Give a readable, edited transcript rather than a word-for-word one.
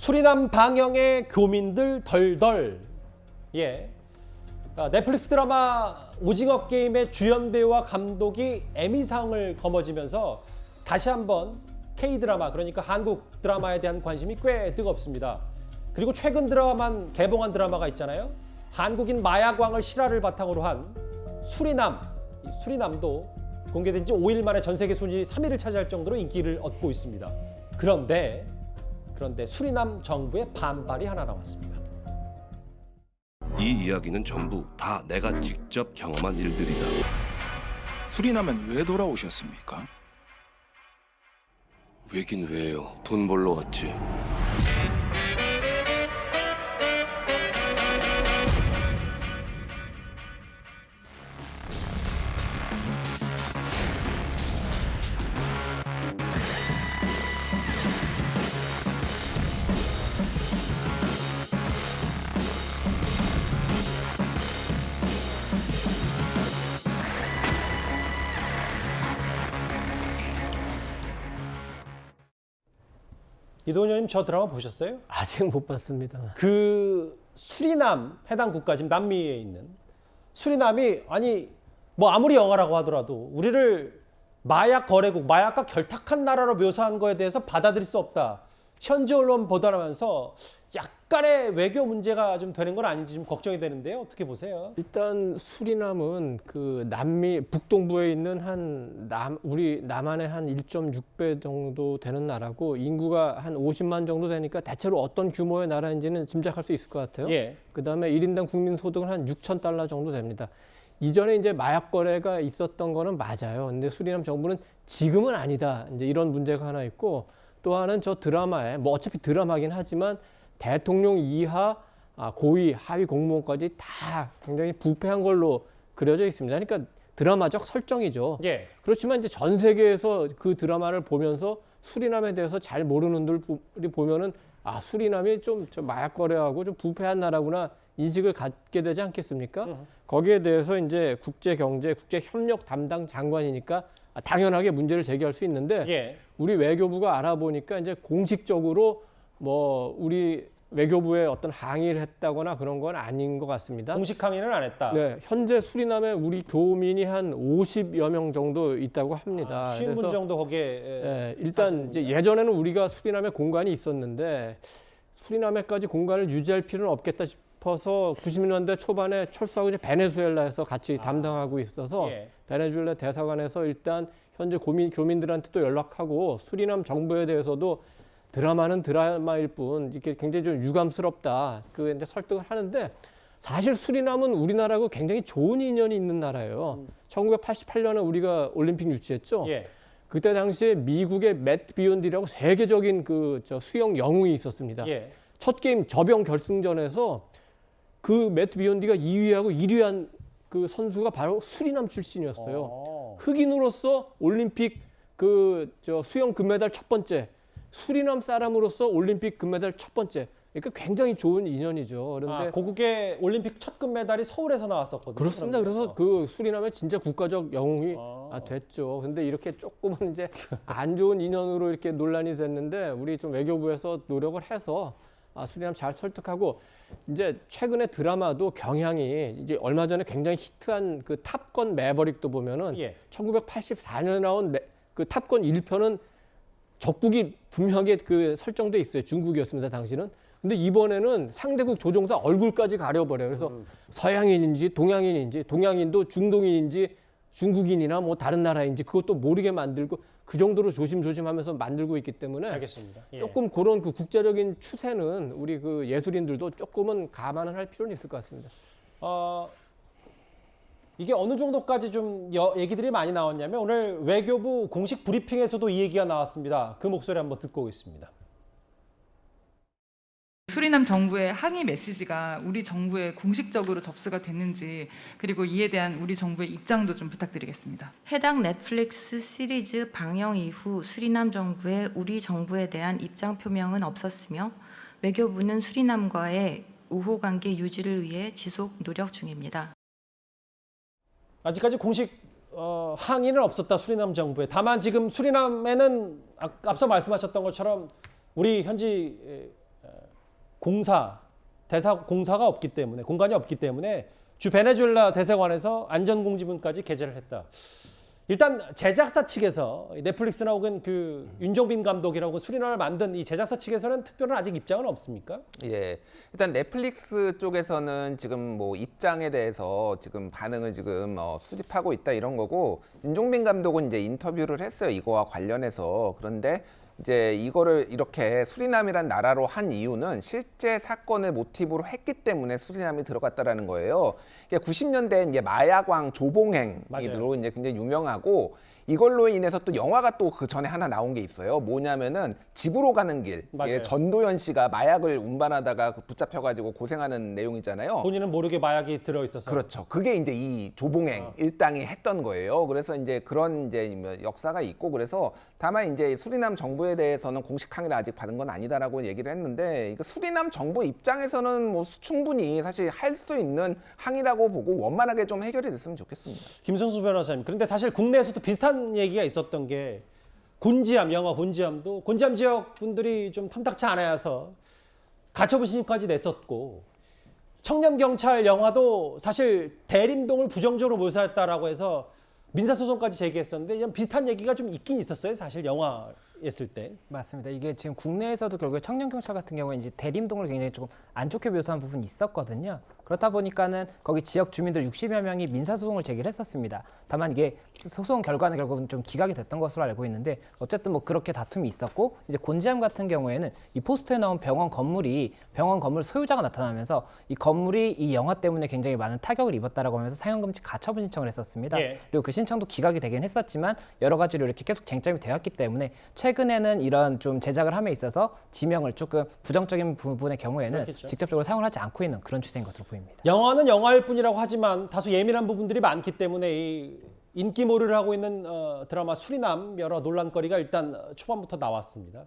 수리남 방영의 교민들 덜덜. 예. 넷플릭스 드라마 오징어 게임의 주연 배우와 감독이 에미상을 거머쥐면서 다시 한번 K-드라마, 그러니까 한국 드라마에 대한 관심이 꽤 뜨겁습니다. 그리고 최근 개봉한 드라마가 있잖아요. 한국인 마약왕을 실화를 바탕으로 한 수리남. 이 수리남도 공개된 지 5일 만에 전 세계 순위 3위를 차지할 정도로 인기를 얻고 있습니다. 그런데 수리남 정부의 반발이 하나 나왔습니다. 이 이야기는 전부 다 내가 직접 경험한 일들이다. 수리남엔 왜 돌아오셨습니까? 왜긴 왜요. 돈 벌러 왔지. 이도현님, 저 드라마 보셨어요? 아직 못 봤습니다. 그 수리남, 해당 국가, 지금 남미에 있는 수리남이, 아니 뭐 아무리 영화라고 하더라도 우리를 마약 거래국, 마약과 결탁한 나라로 묘사한 거에 대해서 받아들일 수 없다. 현지 언론 보도하면서 약간의 외교 문제가 좀 되는 건 아닌지 좀 걱정이 되는데요. 어떻게 보세요? 일단 수리남은 그 남미 북동부에 있는 우리 남한의 한 1.6배 정도 되는 나라고, 인구가 한 50만 정도 되니까 대체로 어떤 규모의 나라인지는 짐작할 수 있을 것 같아요. 예. 그다음에 1인당 국민 소득은 한 6,000달러 정도 됩니다. 이전에 이제 마약 거래가 있었던 거는 맞아요. 근데 수리남 정부는 지금은 아니다. 이제 이런 문제가 하나 있고, 또 하나는 저 드라마에, 뭐 어차피 드라마긴 하지만 대통령 이하 고위, 하위 공무원까지 다 굉장히 부패한 걸로 그려져 있습니다. 그러니까 드라마적 설정이죠. 예. 그렇지만 이제 전 세계에서 그 드라마를 보면서 수리남에 대해서 잘 모르는 분들이 보면은 수리남이 좀 마약 거래하고 좀 부패한 나라구나 인식을 갖게 되지 않겠습니까? 거기에 대해서 이제 국제경제, 국제협력 담당 장관이니까 당연하게 문제를 제기할 수 있는데, 예. 우리 외교부가 알아보니까 이제 공식적으로 뭐 우리 외교부에 어떤 항의를 했다거나 그런 건 아닌 것 같습니다. 공식 항의는 안 했다. 네, 현재 수리남에 우리 교민이 한 50여 명 정도 있다고 합니다. 50분 정도 거기에. 네, 일단 이제 예전에는 우리가 수리남에 공간이 있었는데 수리남에까지 공간을 유지할 필요는 없겠다 싶어서 90년대 초반에 철수하고 이제 베네수엘라에서 같이 담당하고 있어서 예. 베네수엘라 대사관에서 일단 현재 교민들한테 또 연락하고, 수리남 정부에 대해서도 드라마는 드라마일 뿐 이렇게 굉장히 좀 유감스럽다 그 이제 설득을 하는데, 사실 수리남은 우리나라하고 굉장히 좋은 인연이 있는 나라예요. 1988년에 우리가 올림픽 유치했죠. 예. 그때 당시에 미국의 맷 비욘디라고 세계적인 수영 영웅이 있었습니다. 예. 첫 게임 저병 결승전에서 그 맷 비욘디가 2위하고 1위한 그 선수가 바로 수리남 출신이었어요. 흑인으로서 올림픽 수영 금메달 첫 번째, 수리남 사람으로서 올림픽 금메달 첫 번째. 그러니까 굉장히 좋은 인연이죠. 그런데 고국의 올림픽 첫 금메달이 서울에서 나왔었거든요. 그렇습니다. 그래서 그 수리남의 진짜 국가적 영웅이 됐죠. 근데 이렇게 조금은 이제 안 좋은 인연으로 이렇게 논란이 됐는데, 우리 좀 외교부에서 노력을 해서 수리남 잘 설득하고, 이제 최근에 드라마도 경향이, 이제 얼마 전에 굉장히 히트한 그 탑건 매버릭도 보면은 예. 1984년에 나온 그 탑건 1편은 적국이 분명하게 그 설정돼 있어요. 중국이었습니다, 당시는. 근데 이번에는 상대국 조종사 얼굴까지 가려버려요. 그래서 서양인인지 동양인인지, 동양인도 중동인인지 중국인이나 뭐 다른 나라인지 그것도 모르게 만들고, 그 정도로 조심조심하면서 만들고 있기 때문에 알겠습니다. 예. 조금 그런 그 국제적인 추세는 우리 그 예술인들도 조금은 감안을 할 필요는 있을 것 같습니다. 이게 어느 정도까지 좀 얘기들이 많이 나왔냐면, 오늘 외교부 공식 브리핑에서도 이 얘기가 나왔습니다. 그 목소리 한번 듣고 오겠습니다. 수리남 정부의 항의 메시지가 우리 정부에 공식적으로 접수가 됐는지, 그리고 이에 대한 우리 정부의 입장도 좀 부탁드리겠습니다. 해당 넷플릭스 시리즈 방영 이후 수리남 정부의 우리 정부에 대한 입장 표명은 없었으며, 외교부는 수리남과의 우호 관계 유지를 위해 지속 노력 중입니다. 아직까지 공식 항의는 없었다, 수리남 정부에. 다만 지금 수리남에는 앞서 말씀하셨던 것처럼 우리 현지 공사가 없기 때문에 공간이 없기 때문에 주 베네수엘라 대사관에서 안전공지문까지 게재를 했다. 일단 제작사 측에서 넷플릭스나 혹은 그 윤종빈 감독이라고 수리남을 만든 이 제작사 측에서는 특별한 아직 입장은 없습니까? 예. 일단 넷플릭스 쪽에서는 지금 뭐 입장에 대해서 지금 반응을 지금 수집하고 있다 이런 거고, 윤종빈 감독은 이제 인터뷰를 했어요. 이거와 관련해서. 그런데 이제 이거를 이렇게 수리남이란 나라로 한 이유는 실제 사건을 모티브로 했기 때문에 수리남이 들어갔다라는 거예요. 90년대 이제 마약왕 조봉행으로 맞아요. 이제 굉장히 유명하고, 이걸로 인해서 또 영화가 또 그 전에 하나 나온 게 있어요. 뭐냐면은 집으로 가는 길. 맞아요. 예, 전도연 씨가 마약을 운반하다가 붙잡혀가지고 고생하는 내용이잖아요. 본인은 모르게 마약이 들어 있어서. 그렇죠. 그게 이제 이 조봉행 일당이 했던 거예요. 그래서 이제 그런 이제 역사가 있고, 그래서 다만 이제 수리남 정부에 대해서는 공식 항의를 아직 받은 건 아니다라고 얘기를 했는데, 이거 수리남 정부 입장에서는 뭐 충분히 사실 할 수 있는 항의라고 보고 원만하게 좀 해결이 됐으면 좋겠습니다. 김성수 변호사님. 그런데 사실 국내에서도 비슷한 얘기가 있었던 게 곤지암, 영화 곤지암도 곤지암 지역 분들이 좀 탐탁치 않아서 가처분 신청까지 냈었고, 청년 경찰 영화도 사실 대림동을 부정적으로 묘사했다라고 해서 민사소송까지 제기했었는데 이런 비슷한 얘기가 좀 있긴 있었어요. 사실 영화였을 때. 맞습니다. 이게 지금 국내에서도 결국에 청년경찰 같은 경우에 이제 대림동을 굉장히 조금 안 좋게 묘사한 부분이 있었거든요. 그렇다 보니까는 거기 지역 주민들 60여 명이 민사소송을 제기를 했었습니다. 다만 이게 소송 결과는 결국은 좀 기각이 됐던 것으로 알고 있는데, 어쨌든 뭐 그렇게 다툼이 있었고, 이제 곤지암 같은 경우에는 이 포스터에 나온 병원 건물 소유자가 나타나면서 이 건물이 이 영화 때문에 굉장히 많은 타격을 입었다라고 하면서 상영금지 가처분 신청을 했었습니다. 예. 그리고 그 신청도 기각이 되긴 했었지만 여러 가지로 이렇게 계속 쟁점이 되었기 때문에 최근에는 이런 좀 제작을 함에 있어서 지명을 조금 부정적인 부분의 경우에는 그렇겠죠. 직접적으로 사용을 하지 않고 있는 그런 추세인 것으로 보입니다. 영화는 영화일 뿐이라고 하지만 다소 예민한 부분들이 많기 때문에 이 인기몰이를 하고 있는 드라마 수리남 여러 논란거리가 일단 초반부터 나왔습니다.